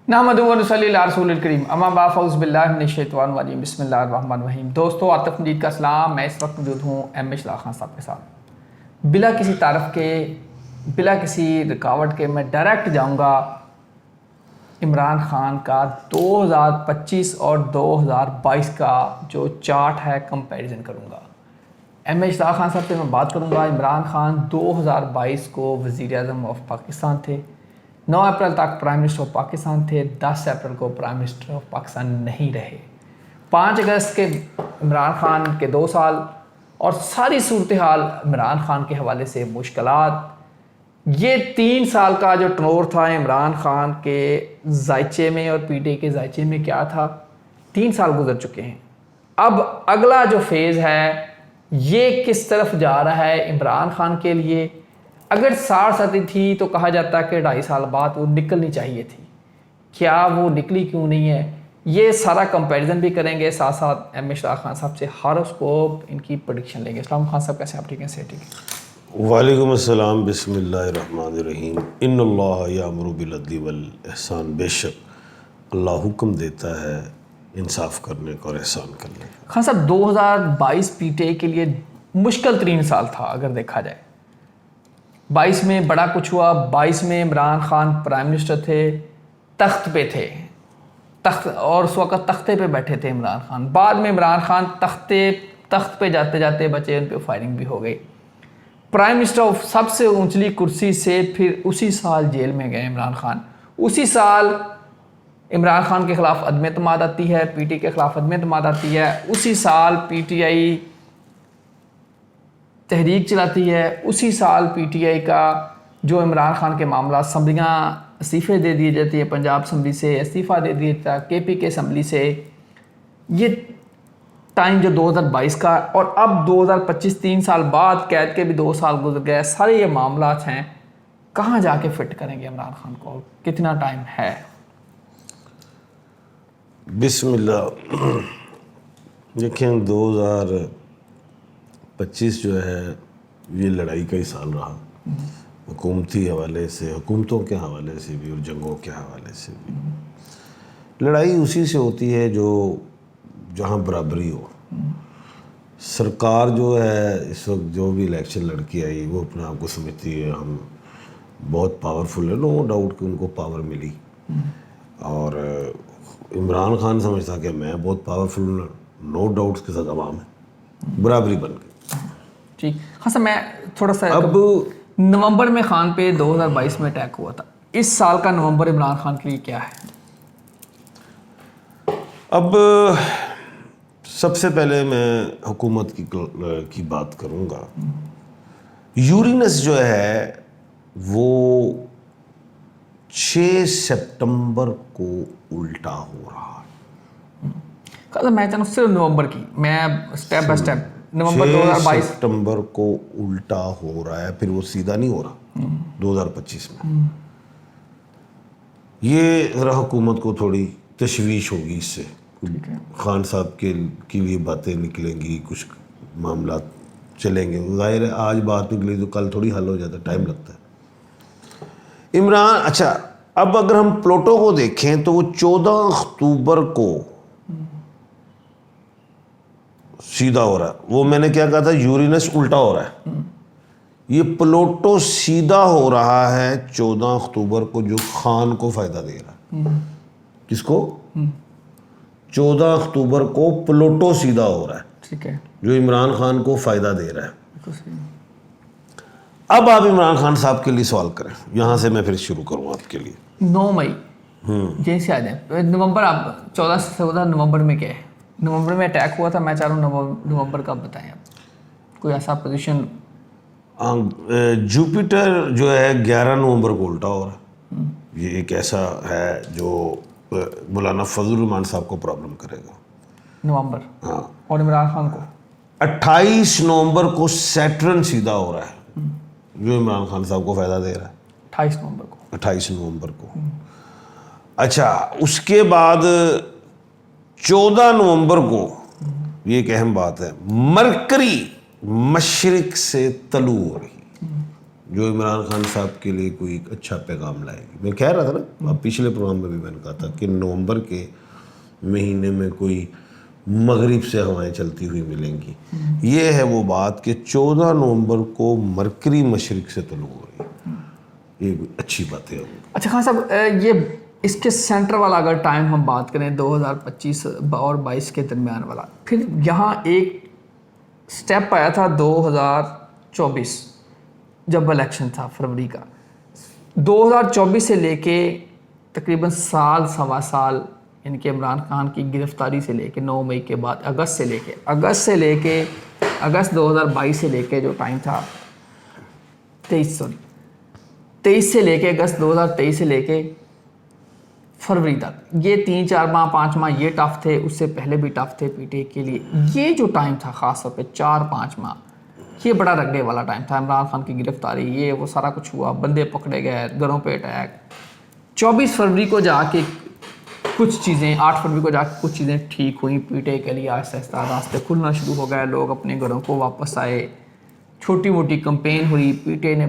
نحمدہ و نصلی علی رسول الکریم اما بعد فاعوذ باللہ من الشیطان الرجیم بسم اللہ الرحمن الرحیم۔ دوستو عاطف مجید کا سلام، میں اس وقت موجود ہوں ایم اشراق خان صاحب کے ساتھ۔ بلا کسی تعارف کے، بلا کسی رکاوٹ کے میں ڈائریکٹ جاؤں گا عمران خان کا 2025 اور 2022 کا جو چارٹ ہے کمپیریزن کروں گا۔ ایم اشراق خان صاحب سے میں بات کروں گا۔ عمران خان 2022 کو وزیر اعظم آف پاکستان تھے، 9 اپریل تک پرائم منسٹر آف پاکستان تھے، 10 اپریل کو پرائم منسٹر آف پاکستان نہیں رہے۔ 5 اگست کے عمران خان کے 2 سال اور ساری صورتحال عمران خان کے حوالے سے مشکلات، یہ 3 سال کا جو ٹنور تھا عمران خان کے ذائچے میں اور پی ٹی آئی کے ذائچے میں کیا تھا، 3 سال گزر چکے ہیں۔ اب اگلا جو فیز ہے یہ کس طرف جا رہا ہے عمران خان کے لیے؟ اگر 60 تھی تو کہا جاتا کہ 2.5 سال بعد وہ نکلنی چاہیے تھی، کیا وہ نکلی کیوں نہیں ہے؟ یہ سارا کمپیریزن بھی کریں گے، ساتھ ساتھ ایم اشراق خان صاحب سے ہاروسکوپ ان کی پریڈکشن لیں گے۔ السلام خان صاحب، کیسے آپ؟ ٹھیک ہیں؟ سے ٹھیک ہے؟ وعلیکم السلام۔ بسم اللہ الرحمن الرحیم۔ ان اللہ یامر بالعدل والاحسان، بے شک اللہ حکم دیتا ہے انصاف کرنے کا اور احسان کرنے کا۔ خان صاحب 2022 پی ٹی آئی کے لیے مشکل ترین سال تھا اگر دیکھا جائے۔ 22 میں بڑا کچھ ہوا۔ 22 میں عمران خان پرائم منسٹر تھے، تخت پہ تھے، اور اس وقت تختے پہ بیٹھے تھے عمران خان۔ بعد میں عمران خان تخت پہ جاتے جاتے بچے، ان پہ فائرنگ بھی ہو گئی۔ پرائم منسٹر آف سب سے اونچلی کرسی سے پھر اسی سال جیل میں گئے عمران خان۔ اسی سال عمران خان کے خلاف عدم اعتماد آتی ہے، پی ٹی آئی کے خلاف عدم اعتماد آتی ہے۔ اسی سال پی ٹی آئی تحریک چلاتی ہے۔ اسی سال پی ٹی آئی کا جو عمران خان کے معاملہ، اسمبلیاں استعفے دے دیے جاتی ہے، پنجاب اسمبلی سے استعفیٰ دے دیا جاتا ہے، کے پی کے اسمبلی سے۔ یہ ٹائم جو 2022 کا اور اب 2025، 3 سال بعد، قید کے بھی 2 سال گزر گئے، سارے یہ معاملات ہیں، کہاں جا کے فٹ کریں گے عمران خان کو؟ کتنا ٹائم ہے؟ بسم اللہ۔ دیکھیں 2025 جو ہے یہ لڑائی کا ہی سال رہا، حکومتی حوالے سے، حکومتوں کے حوالے سے بھی اور جنگوں کے حوالے سے بھی۔ لڑائی اسی سے ہوتی ہے جو جہاں برابری ہو۔ سرکار جو ہے اس وقت جو بھی الیکشن لڑکی آئی وہ اپنے آپ کو سمجھتی ہے ہم بہت پاورفل ہے، نو ڈاؤٹ کہ ان کو پاور ملی، اور عمران خان سمجھتا کہ میں بہت پاورفل ہوں، نو ڈاؤٹ کے ساتھ عوام ہے، برابری بن گئی۔ ٹھیک۔ ہاں سر، میں تھوڑا سا اب نومبر میں خان پہ 2022 میں اٹیک ہوا تھا، اس سال کا نومبر عمران خان کے لیے کیا ہے؟ اب سب سے پہلے میں حکومت کی بات کروں گا۔ یورینس جو ہے وہ 6 سپتمبر کو الٹا ہو رہا ہے۔ میں چاہتا ہوں صرف نومبر کی، میں اسٹیپ بائی اسٹیپ نومبر 6 سپتمبر کو الٹا ہو رہا ہے، پھر وہ سیدھا نہیں ہو رہا 2025 میں۔ یہ ذرا حکومت کو تھوڑی تشویش ہوگی اس سے، خان صاحب کی بھی باتیں نکلیں گی، کچھ معاملات چلیں گے، ظاہر ہے آج بات نکلی تو کل تھوڑی حل ہو جاتا ہے، ٹائم لگتا ہے۔ عمران، اچھا اب اگر ہم پلوٹو کو دیکھیں تو وہ 14 اکتوبر کو سیدھا ہو رہا ہے۔ وہ میں نے کیا کہا تھا، یورینس الٹا ہو رہا ہے، یہ پلوٹو سیدھا ہو رہا ہے 14 اکتوبر کو، جو خان کو فائدہ دے رہا ہے۔ کس کو؟ 14 اکتوبر کو پلوٹو سیدھا ہو رہا ہے، ٹھیک ہے، جو عمران خان کو فائدہ دے رہا ہے۔ اب آپ عمران خان صاحب کے لیے سوال کریں، یہاں سے میں پھر شروع کروں آپ کے لیے۔ 9 مئی یہیں سے آ جائیں۔ نومبر، آپ 14 سے 14 نومبر میں کیا ہے؟ نومبر میں اٹیک ہوا تھا، میں چاہ رہا ہوں نومبر کا بتائیں آپ، کوئی ایسا پوزیشن۔ جوپیٹر جو ہے 11 نومبر کو الٹا ہو رہا ہے۔ یہ ایک ایسا ہے جو مولانا فضل الرحمان صاحب کو پرابلم کرے گا۔ نومبر، ہاں، اور عمران خان کو 28 نومبر کو سیٹرن سیدھا ہو رہا ہے، جو عمران خان صاحب کو فائدہ دے رہا ہے۔ 28 نومبر کو 28 نومبر کو۔ اچھا، اس کے بعد 14 نومبر کو، یہ ایک اہم بات ہے، مرکری مشرق سے طلوع ہو رہی، جو عمران خان صاحب کے لیے کوئی اچھا پیغام لائے گی. میں کہہ رہا تھا نا پچھلے پروگرام میں بھی میں نے کہا تھا کہ نومبر کے مہینے میں کوئی مغرب سے ہوائیں چلتی ہوئی ملیں گی. یہ ہے وہ بات کہ 14 نومبر کو مرکری مشرق سے طلوع ہو رہی ہے. یہ اچھی باتیں ہوں. اچھا خان صاحب یہ اس کے سینٹر والا اگر ٹائم ہم بات کریں 2025 اور 22 کے درمیان والا, پھر یہاں ایک سٹیپ آیا تھا 2024 جب الیکشن تھا فروری کا. 2024 سے لے کے تقریباً سال سوا سال یعنی کہ عمران خان کی گرفتاری سے لے کے 9 مئی کے بعد اگست اگست 2022 سے لے کے جو ٹائم تھا 23 سے لے کے اگست 2023 سے لے کے فروری تک, یہ 3-4 ماہ 5 ماہ یہ ٹف تھے. اس سے پہلے بھی ٹف تھے پی ٹی اے کے لیے. یہ جو ٹائم تھا خاص طور پہ 4-5 ماہ, یہ بڑا رگڑے والا ٹائم تھا. عمران خان کی گرفتاری, یہ وہ سارا کچھ ہوا, بندے پکڑے گئے, گھروں پہ اٹیک. 24 فروری کو جا کے کچھ چیزیں 8 فروری کو جا کے کچھ چیزیں ٹھیک ہوئیں. پی ٹی اے کے لیے آہستہ آہستہ راستے کھلنا شروع ہو گئے, لوگ اپنے گھروں کو واپس آئے, چھوٹی موٹی کمپین ہوئی. پی ٹی اے نے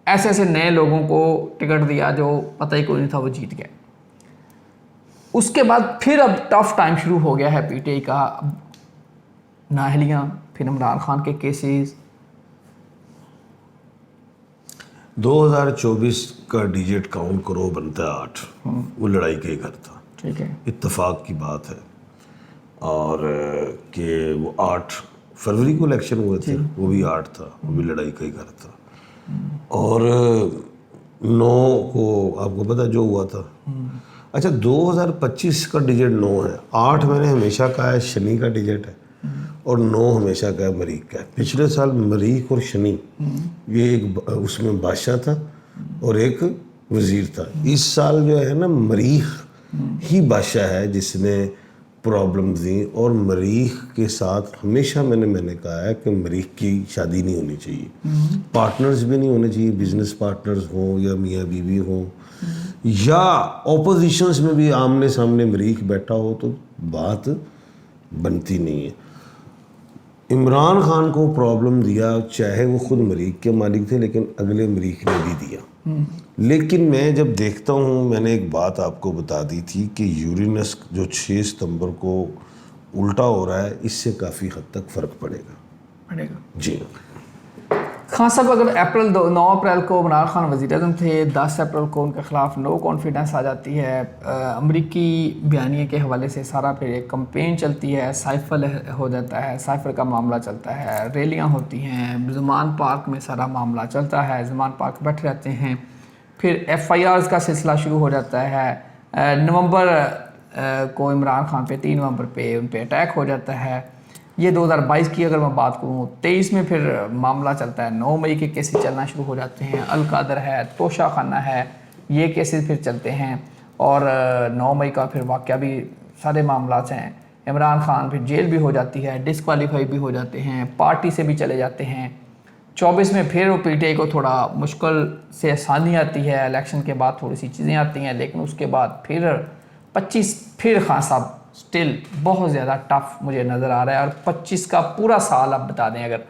ایسے نئے لوگوں کو ٹکٹ دیا جو پتہ ہی کوئی نہیں تھا, وہ جیت گئے. اس کے بعد پھر اب ٹف ٹائم شروع ہو گیا ہے پی ٹی اے کا. نااہلیاں, پھر عمران خان کے کیسز. 2024 کا ڈیجٹ کاؤنٹ کرو بنتا ہے 8. وہ لڑائی کا ہی گھر تھا. ٹھیک ہے, اتفاق کی بات ہے. اور کہ وہ 8 فروری کو الیکشن ہوئے تھے, وہ بھی 8 تھا, وہ بھی لڑائی کا ہی گھر تھا. اور 9 کو آپ کو پتا جو ہوا تھا. اچھا 2025 کا ڈیجٹ 9 ہے. 8 میں نے ہمیشہ کہا ہے شنی کا ڈیجٹ ہے, اور 9 ہمیشہ کہا ہے مریخ کا ہے. پچھلے سال مریخ اور شنی یہ ایک اس میں بادشاہ تھا اور ایک وزیر تھا. اس سال جو ہے نا مریخ ہی بادشاہ ہے جس نے پرابلمز دیں. اور مریخ کے ساتھ ہمیشہ میں نے کہا ہے کہ مریخ کی شادی نہیں ہونی چاہیے, پارٹنرز بھی نہیں ہونے چاہیے, بزنس پارٹنرز ہوں یا میاں بیوی ہوں, یا اپوزیشنز میں بھی آمنے سامنے مریخ بیٹھا ہو تو بات بنتی نہیں ہے. عمران خان کو پرابلم دیا, چاہے وہ خود مریخ کے مالک تھے لیکن اگلے مریخ نے بھی دیا. لیکن میں جب دیکھتا ہوں, میں نے ایک بات آپ کو بتا دی تھی کہ یورینس جو 6 ستمبر کو الٹا ہو رہا ہے, اس سے کافی حد تک فرق پڑے گا. جی خان صاحب اگر 9 اپریل کو عمران خان وزیر اعظم تھے, 10 اپریل کو ان کے خلاف نو کانفیڈنس آ جاتی ہے, امریکی بیانیے کے حوالے سے سارا پھر ایک کمپین چلتی ہے, سائفر ہو جاتا ہے, سائفر کا معاملہ چلتا ہے, ریلیاں ہوتی ہیں, زمان پارک میں سارا معاملہ چلتا ہے, زمان پارک بیٹھے رہتے ہیں, پھر ایف آئی آرز کا سلسلہ شروع ہو جاتا ہے. نومبر کو عمران خان پہ 3 نومبر پہ ان پہ اٹیک ہو جاتا ہے. یہ 2022 کی اگر میں بات کروں, 23 میں پھر معاملہ چلتا ہے, 9 مئی کے کیسز چلنا شروع ہو جاتے ہیں, القادر ہے, توشہ خانہ ہے, یہ کیسز پھر چلتے ہیں. اور 9 مئی کا پھر واقعہ بھی سارے معاملات ہیں. عمران خان پھر جیل بھی ہو جاتی ہے, ڈسکوالیفائی بھی ہو جاتے ہیں, پارٹی سے بھی چلے جاتے ہیں. 24 میں پھر وہ پی ٹی اے کو تھوڑا مشکل سے آسانی آتی ہے, الیکشن کے بعد تھوڑی سی چیزیں آتی ہیں, لیکن اس کے بعد پھر 25 پھر خان صاحب سٹل بہت زیادہ ٹف مجھے نظر آ رہا ہے. اور 25 کا پورا سال آپ بتا دیں اگر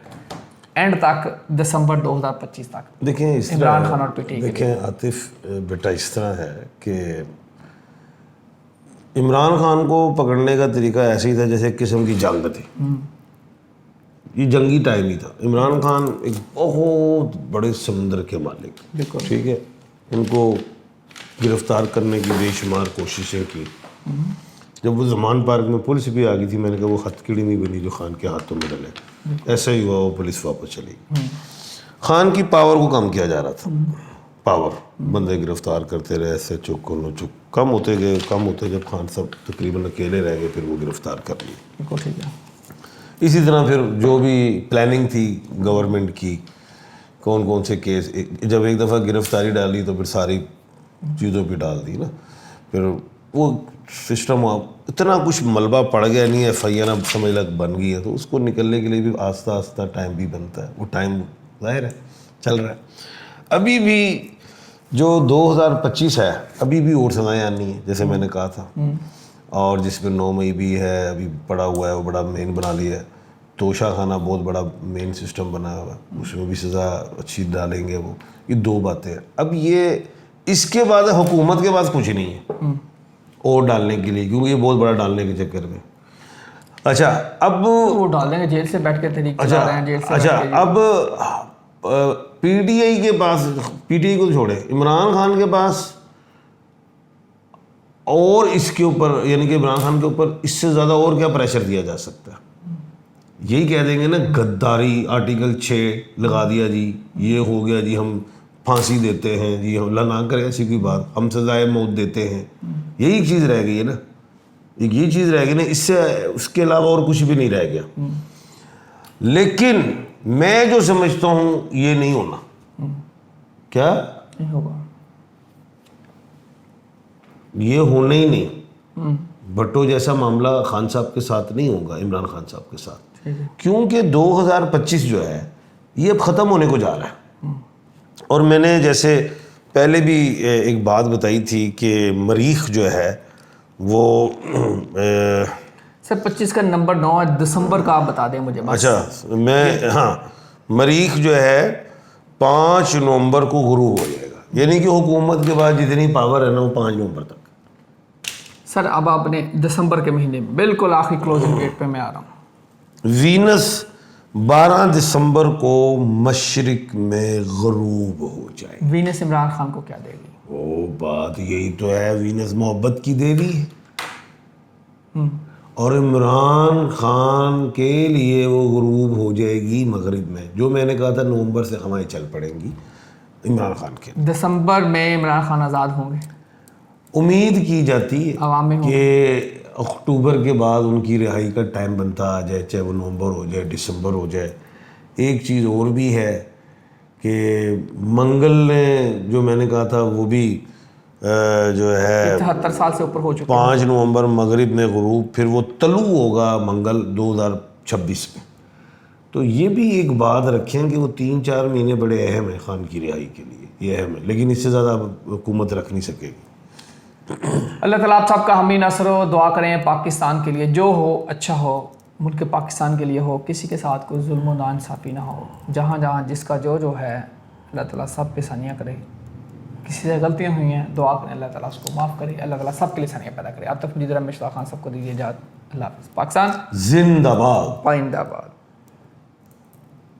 اینڈ تک دسمبر 2025 تک دیکھیں اس عمران خان اور پی ٹی اے. دیکھیں عاطف بیٹا اس طرح ہے کہ عمران خان کو پکڑنے کا طریقہ ایسے ہی تھا جیسے ایک قسم کی جنگ تھی. یہ جنگی ٹائم ہی تھا. عمران خان ایک بہت بڑے سمندر کے مالک, ٹھیک ہے, ان کو گرفتار کرنے کی بے شمار کوششیں کی. جب وہ زمان پارک میں پولیس بھی آ گئی تھی, میں نے کہا وہ خط کیڑی نہیں بنی جو خان کے ہاتھوں میں ڈلے. ایسا ہی ہوا, وہ پولیس واپس چلی گئی. خان کی پاور کو کم کیا جا رہا تھا. پاور بندے گرفتار کرتے رہے, ایسے چک کم ہوتے گئے. جب خان صاحب تقریباً اکیلے رہ گئے پھر وہ گرفتار کر لیے. اسی طرح پھر جو بھی پلاننگ تھی گورنمنٹ کی, کون سے کیس, جب ایک دفعہ گرفتاری ڈالی تو پھر ساری چیزوں پہ ڈال دی نا. پھر وہ سسٹم اتنا کچھ ملبہ پڑ گیا نہیں, ایف آئی آر سمجھ لگ بن گئی ہے, تو اس کو نکلنے کے لیے بھی آہستہ آہستہ ٹائم بھی بنتا ہے. وہ ٹائم ظاہر ہے چل رہا ہے. ابھی بھی جو 2025 ہے ابھی بھی اور سزائیں آنی ہیں جیسے میں نے کہا تھا, اور جس میں 9 مئی بھی ہے ابھی پڑا ہوا ہے, وہ بڑا مین بنا لیا ہے. توشہ خانہ بہت بڑا مین سسٹم بنا ہوا ہے، اس میں بھی سزا اچھی ڈالیں گے وہ. یہ دو باتیں ہیں. اب یہ اس کے بعد حکومت کے پاس کچھ نہیں ہے اور ڈالنے کے لیے، کیونکہ یہ بہت بڑا ڈالنے کے چکر میں. اچھا اب وہ ڈال دیں گے جیل سے بیٹھ کے تحریک چلا رہے ہیں جیل سے. اچھا اب پی ٹی آئی کے پاس، پی ٹی آئی کو چھوڑے، عمران خان کے پاس اور اس کے اوپر، یعنی کہ عمران خان کے اوپر اس سے زیادہ اور کیا پریشر دیا جا سکتا ہے؟ یہی کہہ دیں گے نا غداری، آرٹیکل 6 لگا دیا جی، یہ ہو گیا جی، ہم پھانسی دیتے ہیں جی، اللہ نہ کرے ایسی کوئی بات، ہم سزائے موت دیتے ہیں. یہی چیز رہ گئی ہے نا، یہ چیز رہ گئی نا، اس سے اس کے علاوہ اور کچھ بھی نہیں رہ گیا. لیکن میں جو سمجھتا ہوں یہ نہیں ہونا. کیا نہیں ہوگا؟ یہ ہونا ہی نہیں. بھٹو جیسا معاملہ خان صاحب کے ساتھ نہیں ہوگا، عمران خان صاحب کے ساتھ، کیونکہ 2025 جو ہے یہ اب ختم ہونے کو جا رہا ہے. اور میں نے جیسے پہلے بھی ایک بات بتائی تھی کہ مریخ جو ہے وہ سر 25 کا نمبر 9 دسمبر کا آپ بتا دیں مجھے. اچھا میں ہاں، مریخ جو ہے 5 نومبر کو غروب ہو جائے گا، یعنی کہ حکومت کے بعد جتنی پاور ہے نا وہ 5 نومبر تک. سر اب آپ نے دسمبر کے مہینے بالکل آخری کلوزنگ ڈیٹ پہ میں آ رہا ہوں. وینس 12 دسمبر کو مشرق میں غروب ہو جائے. وینس عمران خان کو کیا دے گی؟ وہ بات یہی تو ہے، وینس محبت کی دیوی ہے، اور عمران خان کے لیے وہ غروب ہو جائے گی مغرب میں. جو میں نے کہا تھا نومبر سے ہوائیں چل پڑیں گی عمران خان کے. دسمبر میں عمران خان آزاد ہوں گے؟ امید کی جاتی ہے عوام میں کہ اکتوبر کے بعد ان کی رہائی کا ٹائم بنتا آ جائے، چاہے وہ نومبر ہو جائے، دسمبر ہو جائے. ایک چیز اور بھی ہے کہ منگل نے جو میں نے کہا تھا وہ بھی جو ہے 73 سال سے اوپر ہو چکے. 5 نومبر مغرب میں غروب، پھر وہ طلوع ہوگا منگل 2026 میں. تو یہ بھی ایک بات رکھیں کہ وہ 3-4 مہینے بڑے اہم ہیں خان کی رہائی کے لیے، یہ اہم ہے، لیکن اس سے زیادہ حکومت رکھ نہیں سکے گی. اللہ تعالیٰ آپ سب کا حامی نصر ہو. دعا کریں پاکستان کے لیے، جو ہو اچھا ہو، ملک پاکستان کے لیے ہو، کسی کے ساتھ کوئی ظلم و ناانصافی نہ ہو. جہاں جہاں جس کا جو ہے اللہ تعالیٰ سب پہ ثانیہ کرے. کسی سے غلطیاں ہوئی ہیں دعا کریں اللہ تعالیٰ اس کو معاف کرے، اللہ تعالیٰ سب کے لیے ثانیہ پیدا کرے. اب تک مجھے ذرا مشتاق خان سب کو دیجیے اجازت. اللہ حافظ. پاکستان زندہ باد. پائندہ باد.